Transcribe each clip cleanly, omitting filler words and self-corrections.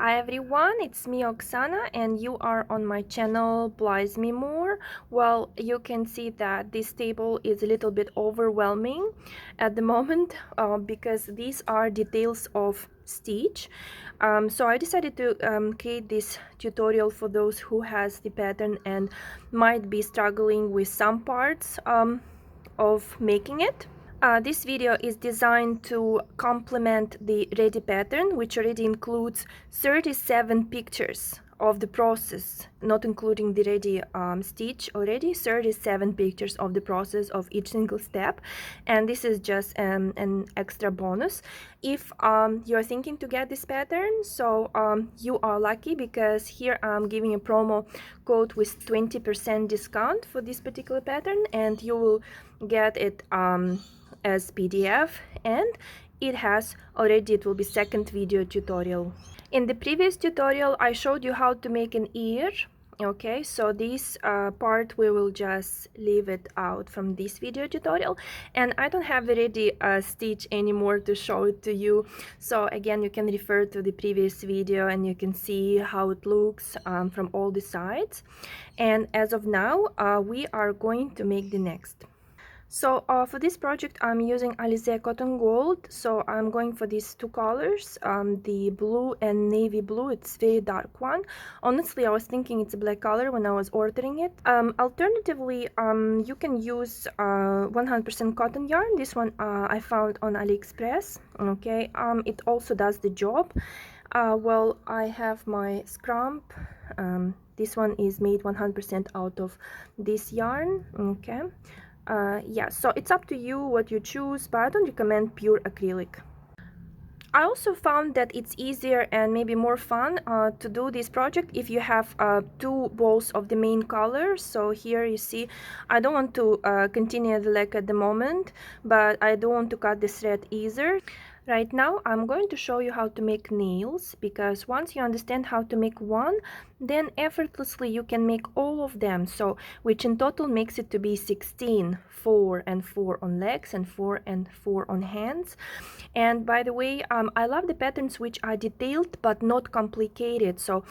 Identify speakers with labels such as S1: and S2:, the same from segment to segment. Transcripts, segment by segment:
S1: Hi everyone, it's me Oksana and you are on my channel Plies Me More. Well, you can see that this table is a little bit overwhelming at the moment because these are details of stitch. So I decided to create this tutorial for those who has the pattern and might be struggling with some parts of making it. This video is designed to complement the ready pattern, which already includes 37 pictures of the process, not including the ready stitch. Already 37 pictures of the process of each single step, and this is just an extra bonus if you're thinking to get this pattern. So you are lucky because here I'm giving a promo code with 20% discount for this particular pattern, and you will get it as PDF, and it will be second video tutorial. In the previous tutorial I showed you how to make an ear. Okay, so this part we will just leave it out from this video tutorial, and I don't have already a stitch anymore to show it to you. So again, you can refer to the previous video and you can see how it looks from all the sides. And as of now we are going to make the next. So for this project I'm using Alize Cotton Gold. So I'm going for these two colors, the blue and navy blue. It's very dark one. Honestly, I was thinking it's a black color when I was ordering it. Alternatively, you can use 100% cotton yarn. This one I found on AliExpress. Okay, it also does the job. Well, I have my scrump. This one is made 100% out of this yarn. Okay. Yeah, so it's up to you what you choose, but I don't recommend pure acrylic. I also found that it's easier and maybe more fun to do this project if you have two balls of the main color. So here you see I don't want to continue the leg at the moment, but I don't want to cut the thread either. Right now I'm going to show you how to make nails, because once you understand how to make one, then effortlessly you can make all of them, so which in total makes it to be 16, 4 and 4 on legs and 4 and 4 on hands. And by the way, I love the patterns which are detailed but not complicated. So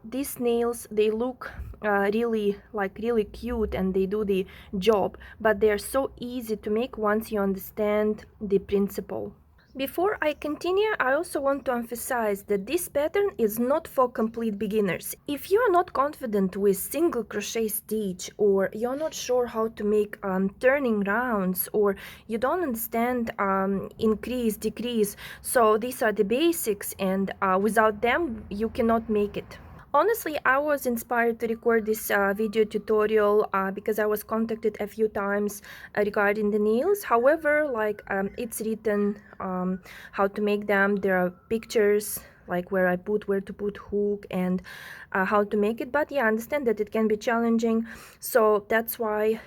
S1: these nails, they look really cute and they do the job, but they are so easy to make once you understand the principle. Before I continue, I also want to emphasize that this pattern is not for complete beginners. If you are not confident with single crochet stitch, or you're not sure how to make turning rounds, or you don't understand increase, decrease, so these are the basics, and without them you cannot make it. Honestly, I was inspired to record this video tutorial because I was contacted a few times regarding the nails. However, it's written how to make them. There are pictures like where to put hook and how to make it. But yeah, I understand that it can be challenging, so that's why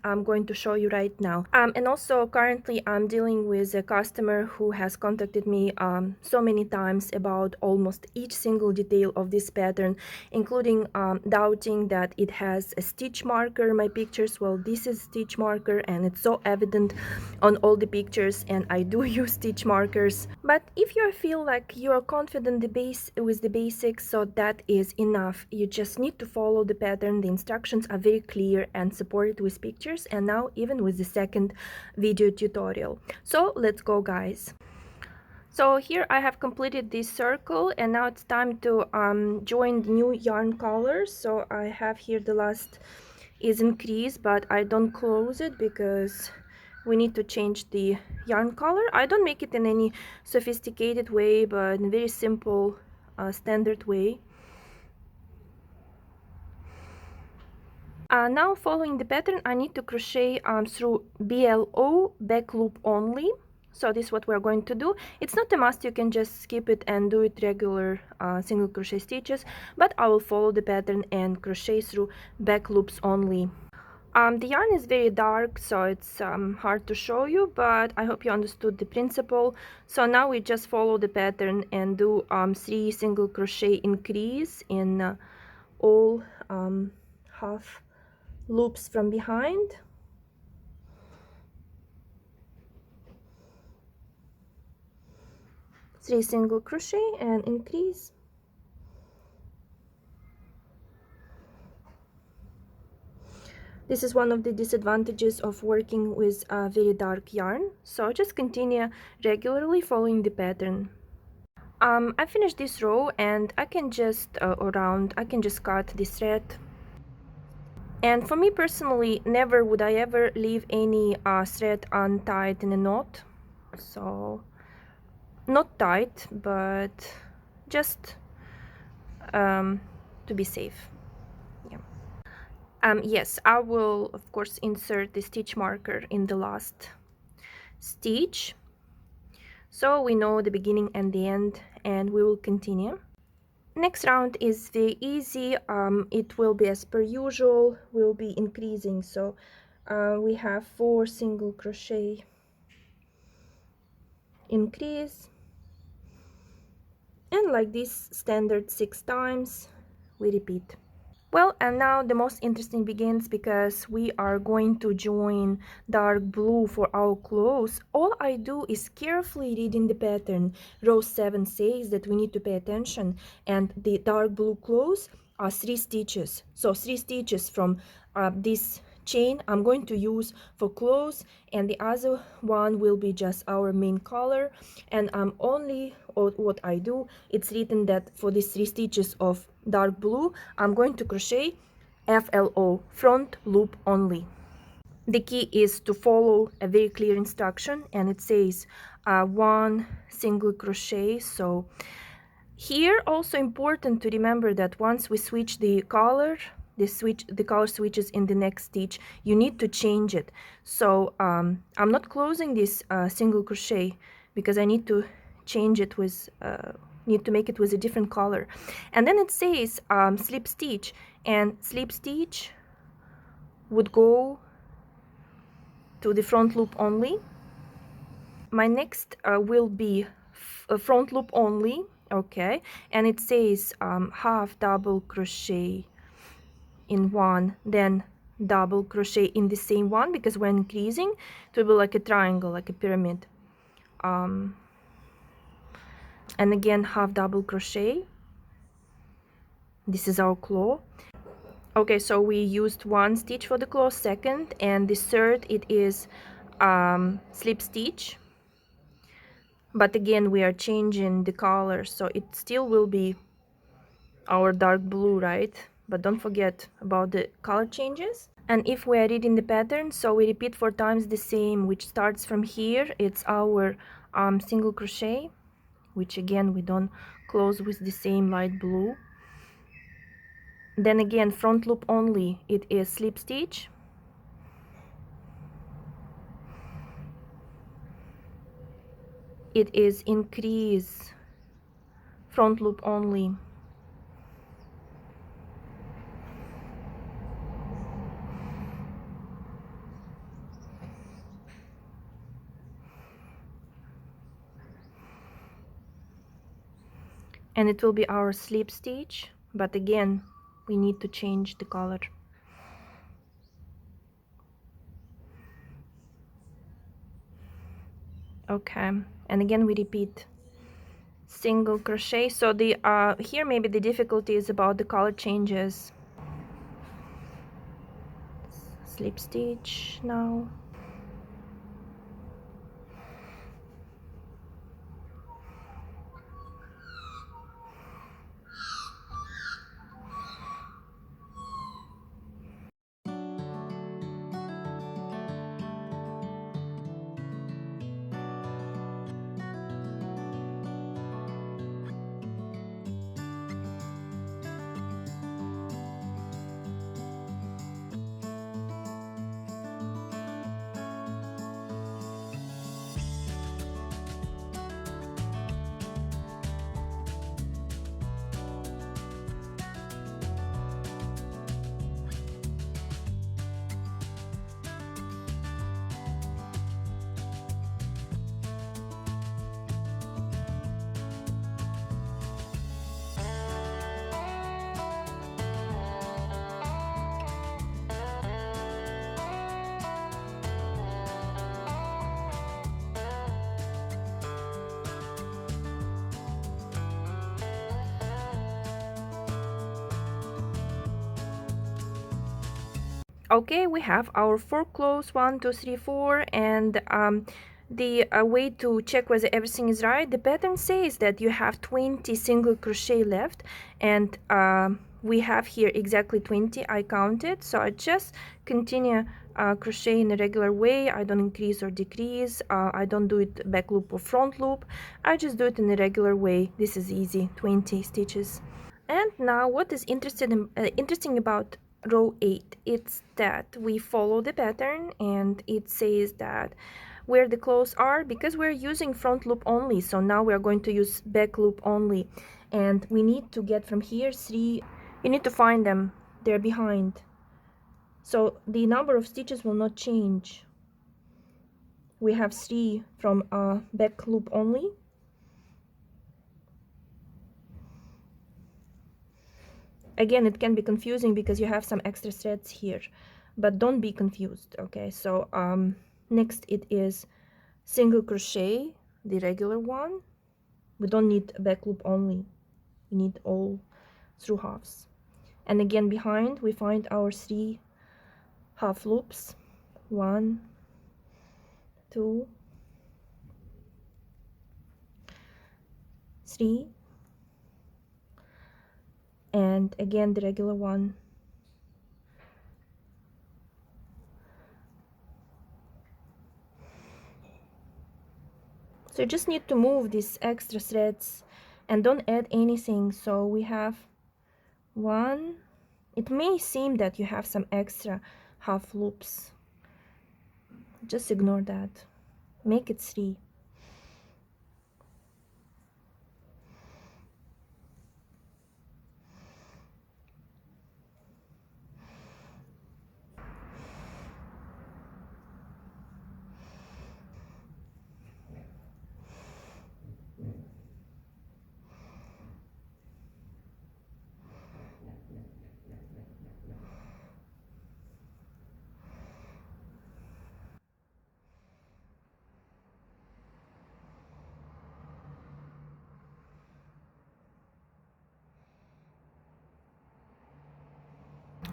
S1: I'm going to show you right now. And also currently I'm dealing with a customer who has contacted me so many times about almost each single detail of this pattern, including doubting that it has a stitch marker, my pictures. Well, this is stitch marker and it's so evident on all the pictures, and I do use stitch markers. But if you feel like you are confident with the basics, so that is enough. You just need to follow the pattern. The instructions are very clear and supported with pictures, and now even with the second video tutorial. So let's go, guys. So here I have completed this circle, and now it's time to join the new yarn colors. So I have here the last is increased, but I don't close it because we need to change the yarn color. I don't make it in any sophisticated way, but in a very simple standard way. Now, following the pattern, I need to crochet through BLO, back loop only. So this is what we're going to do. It's not a must, you can just skip it and do it regular single crochet stitches, but I will follow the pattern and crochet through back loops only. The yarn is very dark, so it's hard to show you, but I hope you understood the principle. So now we just follow the pattern and do 3 single crochet increase in all half loops from behind. 3 single crochet and increase. This is one of the disadvantages of working with a very dark yarn, so just continue regularly following the pattern. I finished this row and I can just I can just cut this thread. And for me personally, never would I ever leave any thread untied in a knot. So not tight, but just to be safe. Yeah. Yes, I will of course insert the stitch marker in the last stitch, so we know the beginning and the end, and we will continue. Next round is very easy. It will be as per usual, will be increasing. So we have 4 single crochet, increase, and like this standard 6 times we repeat. Well, and now the most interesting begins, because we are going to join dark blue for our clothes. All I do is carefully reading the pattern. Row 7 says that we need to pay attention, and the dark blue clothes are 3 stitches. So 3 stitches from this chain I'm going to use for clothes, and the other one will be just our main color. And I'm only, or what I do, it's written that for these 3 stitches of dark blue I'm going to crochet FLO, front loop only. The key is to follow a very clear instruction, and it says 1 single crochet. So here also important to remember that once we switch the color, the color switches in the next stitch, you need to change it. So I'm not closing this single crochet because I need to change it with need to make it with a different color. And then it says slip stitch, and slip stitch would go to the front loop only. My next will be a front loop only, okay, and it says half double crochet in one, then double crochet in the same one, because when increasing it will be like a triangle, like a pyramid, and again half double crochet. This is our claw. Okay, so we used 1 stitch for the claw, second, and the third it is slip stitch, but again we are changing the color, so it still will be our dark blue, right? But don't forget about the color changes. And if we are reading the pattern, so we repeat 4 times the same, which starts from here. It's our single crochet, which again we don't close with the same light blue. Then again front loop only, it is slip stitch, it is increase, front loop only, and it will be our slip stitch, but again we need to change the color. Okay, and again we repeat single crochet. So the here maybe the difficulty is about the color changes. Slip stitch now, Okay, we have our 4 clothes, 1 2 3 4, and the way to check whether everything is right, the pattern says that you have 20 single crochet left, and we have here exactly 20. I counted, so I just continue crochet in a regular way. I don't increase or decrease. I don't do it back loop or front loop. I just do it in a regular way. This is easy, 20 stitches. And now what is interesting about row 8, it's that we follow the pattern, and it says that where the clothes are, because we're using front loop only, so now we're going to use back loop only, and we need to get from here 3. You need to find them, they're behind, so the number of stitches will not change. We have 3 from back loop only. Again, it can be confusing because you have some extra threads here, but don't be confused. Okay, so next it is single crochet, the regular one. We don't need a back loop only, we need all through halves. And again, behind we find our 3 half loops, 1 2 3, and again the regular one. So you just need to move these extra threads and don't add anything. So we have 1. It may seem that you have some extra half loops. Just ignore that. Make it 3.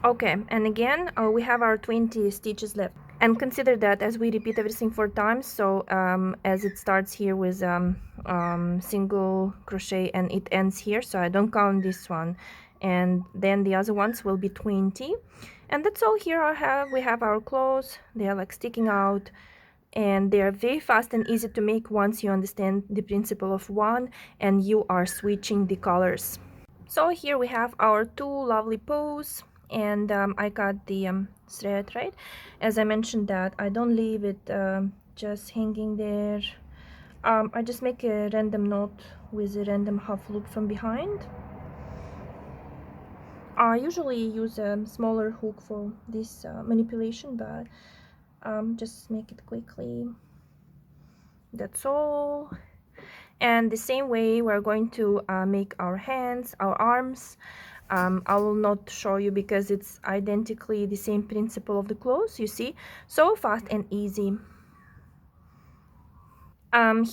S1: Okay, and again we have our 20 stitches left, and consider that as we repeat everything 4 times, so as it starts here with single crochet and it ends here, so I don't count this one, and then the other ones will be 20, and that's all. Here we have our clothes. They are like sticking out, and they are very fast and easy to make once you understand the principle of one and you are switching the colors. So here we have our 2 lovely bows, and I got the thread right. As I mentioned that I don't leave it just hanging there. I just make a random knot with a random half loop from behind. I usually use a smaller hook for this manipulation, but just make it quickly. That's all. And the same way we're going to make our hands, our arms. I will not show you because it's identically the same principle of the clothes, you see, so fast and easy.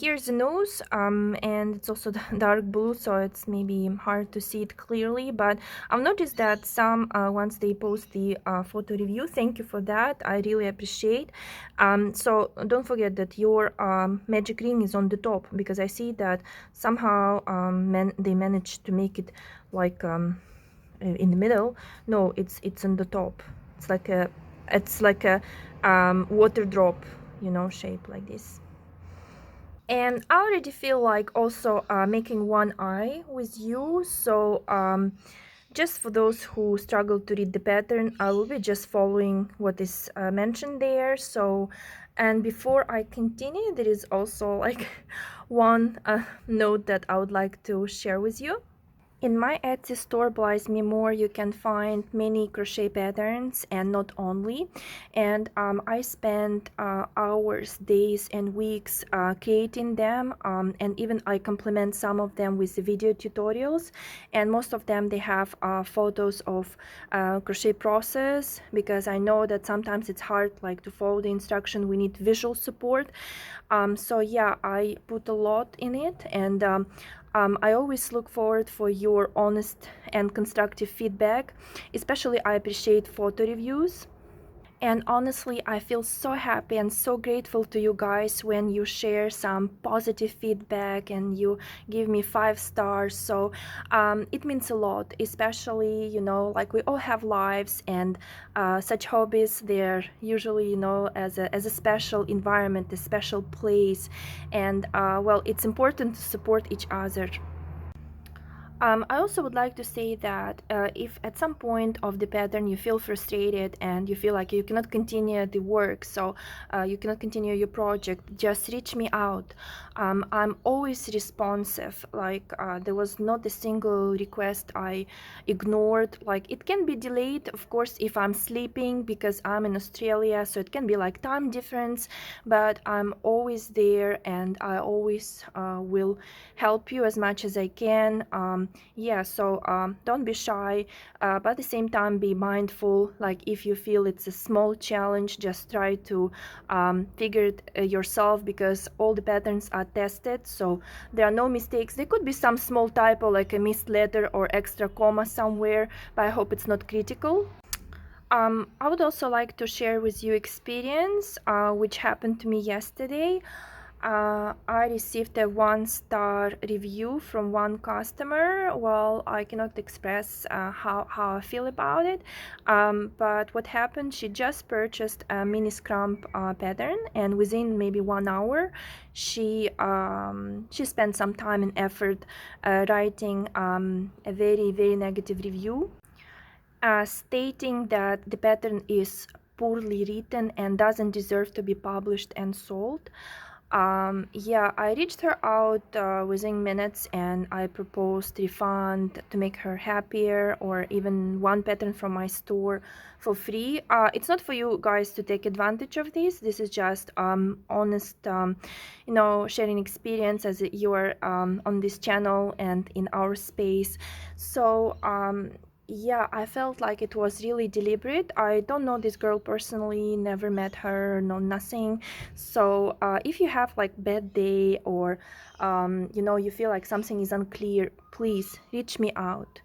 S1: Here's the nose, and it's also dark blue, so it's maybe hard to see it clearly, but I've noticed that some once they post the photo review, thank you for that, I really appreciate. So don't forget that your magic ring is on the top, because I see that somehow they managed to make it like in the middle. No, it's on the top. It's like a water drop, you know, shape like this. And I already feel like also making one eye with you, so just for those who struggle to read the pattern, I will be just following what is mentioned there. So, and before I continue, there is also like one note that I would like to share with you. In my Etsy store, Blies Me More, you can find many crochet patterns, and not only. And I spent hours, days, and weeks creating them, and even I complement some of them with the video tutorials. And most of them, they have photos of crochet process, because I know that sometimes it's hard like to follow the instruction. We need visual support. So yeah, I put a lot in it, and I always look forward for your honest and constructive feedback. Especially I appreciate photo reviews. And honestly, I feel so happy and so grateful to you guys when you share some positive feedback and you give me 5 stars. So it means a lot, especially, like we all have lives, and such hobbies, they're usually, as a special environment, a special place. And well, it's important to support each other. I also would like to say that if at some point of the pattern you feel frustrated and you feel like you cannot continue the work, so you cannot continue your project, just reach me out. I'm always responsive. Like there was not a single request I ignored. Like it can be delayed, of course, if I'm sleeping because I'm in Australia, so it can be like time difference, but I'm always there and I always will help you as much as I can. Yeah, so don't be shy, but at the same time be mindful. Like if you feel it's a small challenge, just try to figure it yourself, because all the patterns are tested, so there are no mistakes. There could be some small typo like a missed letter or extra comma somewhere, but I hope it's not critical. I would also like to share with you experience which happened to me yesterday. I received a 1-star review from one customer. Well, I cannot express how I feel about it, but what happened, she just purchased a mini scrump pattern, and within maybe 1 hour she spent some time and effort writing a very negative review, stating that the pattern is poorly written and doesn't deserve to be published and sold. Yeah, I reached her out within minutes and I proposed refund to make her happier, or even one pattern from my store for free. It's not for you guys to take advantage of this. This is just honest, sharing experience as you are on this channel and in our space. So yeah, I felt like it was really deliberate. I don't know this girl personally, never met her, know nothing. So if you have like bad day, or you feel like something is unclear, please reach me out.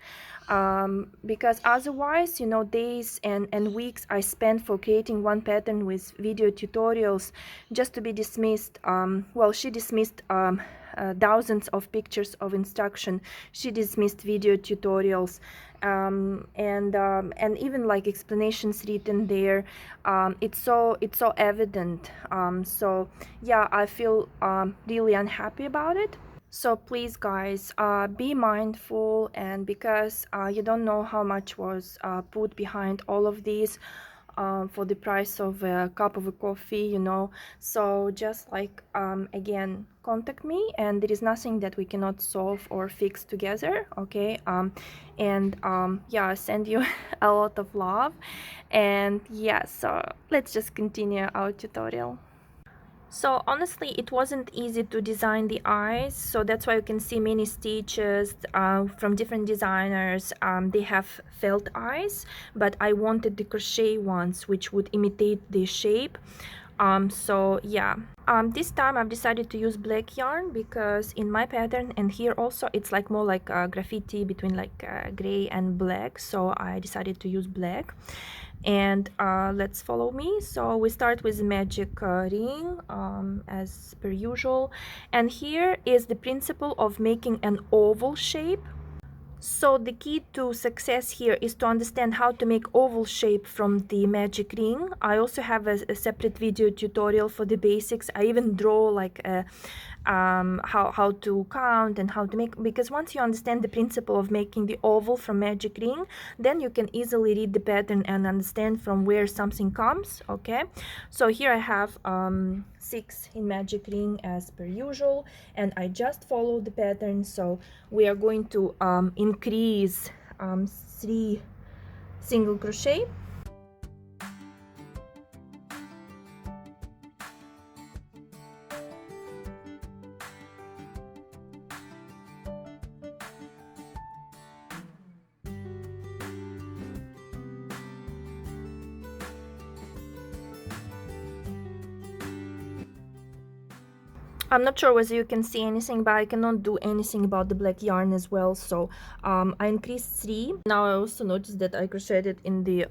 S1: Because otherwise, days and weeks I spent for creating one pattern with video tutorials just to be dismissed. Well, she dismissed thousands of pictures of instruction. She dismissed video tutorials, and even like explanations written there. It's so evident. So yeah, I feel really unhappy about it. So please guys, be mindful, and because you don't know how much was put behind all of these for the price of a cup of a coffee, so just like again, contact me, and there is nothing that we cannot solve or fix together, okay? And yeah, send you a lot of love, and yeah, so let's just continue our tutorial. So honestly, it wasn't easy to design the eyes, so that's why you can see many stitches from different designers. They have felt eyes, but I wanted the crochet ones which would imitate the shape. So yeah, this time I've decided to use black yarn, because in my pattern and here also it's like more like graffiti between like gray and black, so I decided to use black. And let's follow me. So we start with the magic ring, as per usual, and here is the principle of making an oval shape. So the key to success here is to understand how to make oval shape from the magic ring. I also have a separate video tutorial for the basics. I even draw like how to count and how to make, because once you understand the principle of making the oval from magic ring, then you can easily read the pattern and understand from where something comes, okay? So here I have 6 in magic ring as per usual, and I just follow the pattern. So we are going to increase 3 single crochet. I'm not sure whether you can see anything, but I cannot do anything about the black yarn as well. So I increased 3. Now I also noticed that I crocheted in the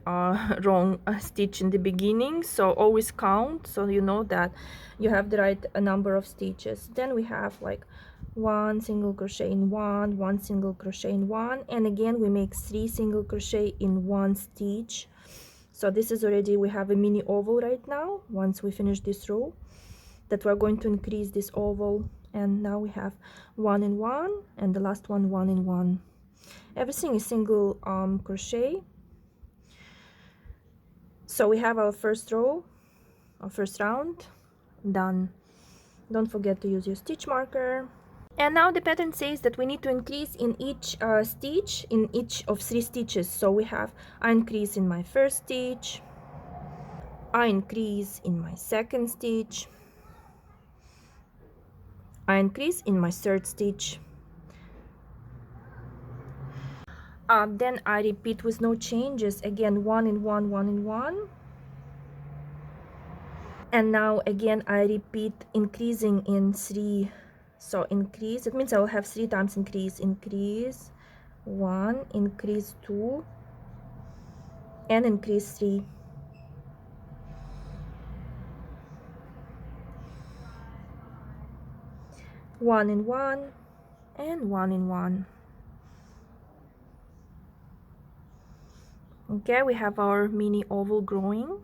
S1: wrong stitch in the beginning. So always count, so you know that you have the right number of stitches. Then we have like 1 single crochet in 1 single crochet in 1, and again we make 3 single crochet in 1 stitch. So this is already, we have a mini oval right now once we finish this row, that we're going to increase this oval, and now we have 1 in 1, and the last one 1 in 1. Everything is single crochet. So we have our first row, our first round done. Don't forget to use your stitch marker. And now the pattern says that we need to increase in each stitch, in each of 3 stitches. So we have, I increase in my first stitch, I increase in my second stitch, I increase in my third stitch. Then I repeat with no changes again, 1 in 1, 1 in 1. And now again I repeat, increasing in 3. So increase, it means I will have 3 times increase. Increase 1, increase 2, and increase 3. One in 1 and 1 in 1. Okay, we have our mini oval growing.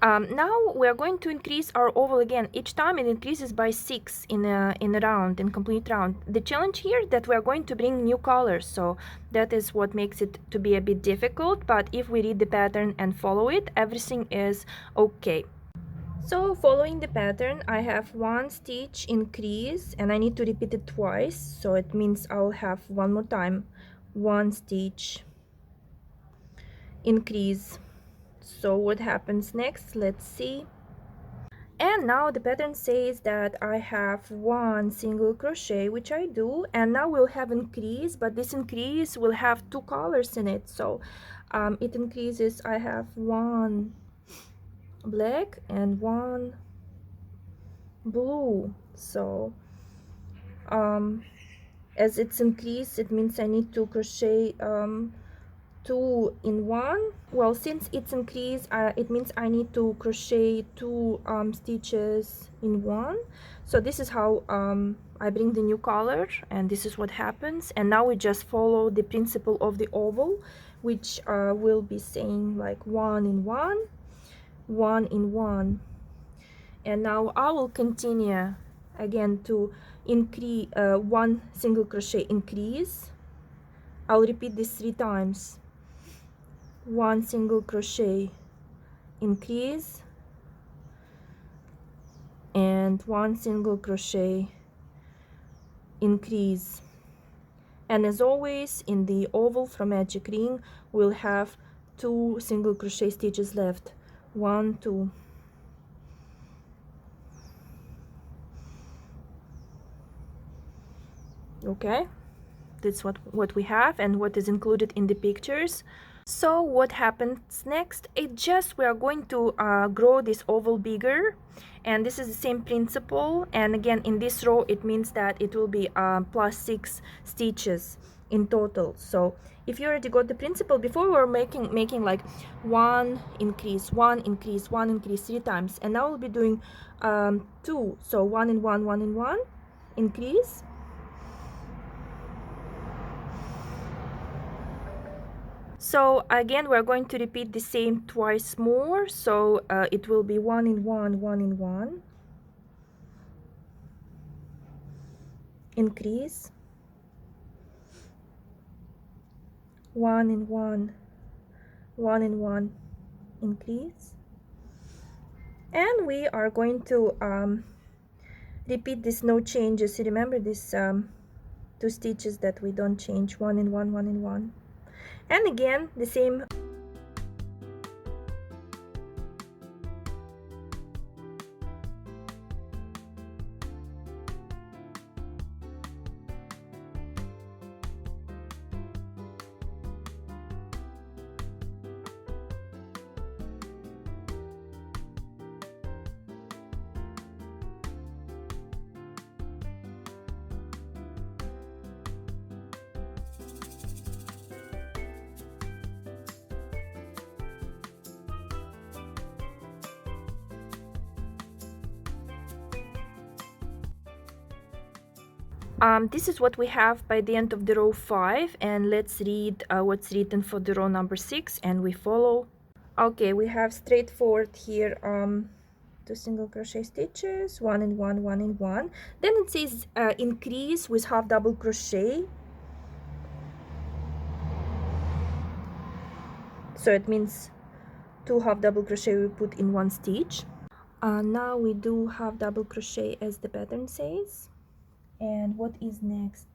S1: Now we are going to increase our oval again. Each time it increases by 6 in a round, in complete round. The challenge here that we are going to bring new colors, so that is what makes it to be a bit difficult. But if we read the pattern and follow it, everything is okay. So following the pattern, I have 1 stitch increase, and I need to repeat it twice, so it means I'll have one more time 1 stitch increase. So what happens next? Let's see. And now the pattern says that I have 1 single crochet, which I do, and now we'll have increase, but this increase will have 2 colors in it. So it increases, I have 1 black and 1 blue. So as it's increased, it means I need to crochet 2 in 1. Well, since it's increased, it means I need to crochet 2 stitches in 1. So this is how I bring the new color, and this is what happens. And now we just follow the principle of the oval, which will be saying like 1 in 1, 1 in 1. And now I will continue again to increase 1 single crochet increase. I'll repeat this 3 times. 1 single crochet increase and 1 single crochet increase. And as always, in the oval from magic ring, we'll have 2 single crochet stitches left. 1, 2. Okay, that's what we have and what is included in the pictures. So what happens next? We are going to grow this oval bigger, and this is the same principle. And again, in this row, it means that it will be plus 6 stitches in total. So if you already got the principle, before we were making like 1 increase, 1 increase, 1 increase 3 times, and now we'll be doing 2. So 1 in 1, 1 in 1 increase. So again, we're going to repeat the same twice more. So it will be 1 in 1, 1 in 1, increase, 1 in 1, 1 in 1, increase. And we are going to repeat this no changes. Remember this 2 stitches that we don't change, 1 in 1, 1 in 1. And again, the same. This is what we have by the end of the row 5, and let's read what's written for the row number 6, and we follow. Okay, we have straightforward here 2 single crochet stitches, 1 and 1, 1 and 1. Then it says increase with half double crochet, so it means 2 half double crochet we put in 1 stitch. Now we do half double crochet as the pattern says. And what is next?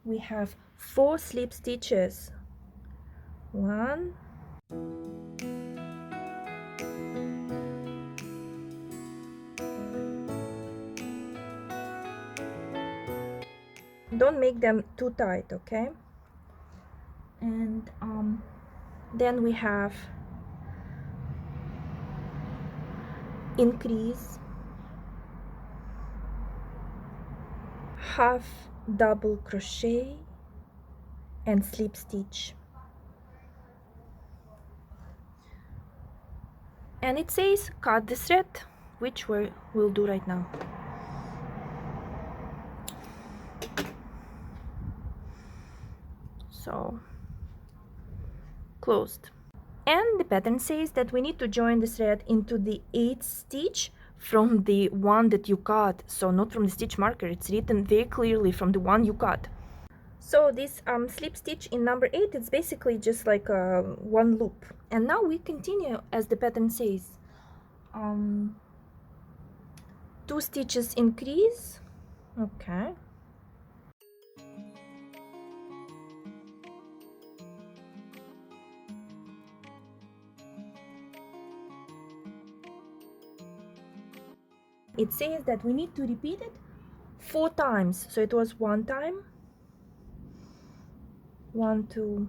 S1: We have 4 slip stitches. 1, don't make them too tight, okay? And then we have increase, half double crochet and slip stitch. And it says cut the thread, which we'll do right now. So closed. And the pattern says that we need to join the thread into the 8th stitch from the one that you cut, so not from the stitch marker. It's written very clearly from the one you cut. So this slip stitch in number 8, it's basically just like one loop. And now we continue as the pattern says. 2 stitches increase, okay. It says that we need to repeat it 4 times. So it was 1 time, 1, 2,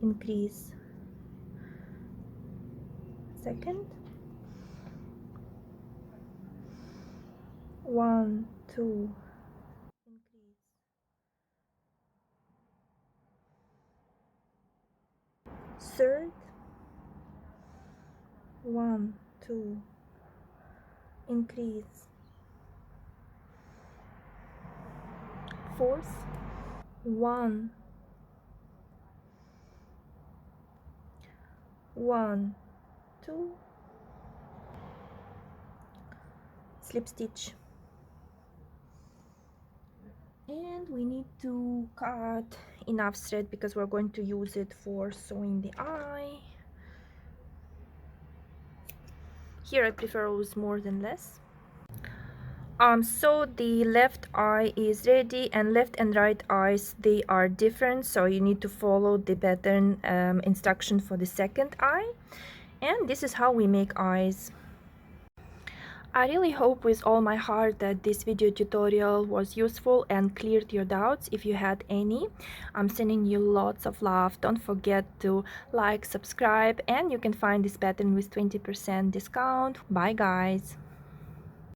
S1: increase, second, 1, 2, increase, third, 1, 2, increase, fourth, 1, 1, 2, slip stitch. And we need to cut enough thread because we're going to use it for sewing the eye. Here I prefer always more than less. So the left eye is ready, and left and right eyes, they are different, so you need to follow the pattern instruction for the second eye. And this is how we make eyes. I really hope with all my heart that this video tutorial was useful and cleared your doubts if you had any. I'm sending you lots of love. Don't forget to like, subscribe, and you can find this pattern with 20% discount. Bye guys!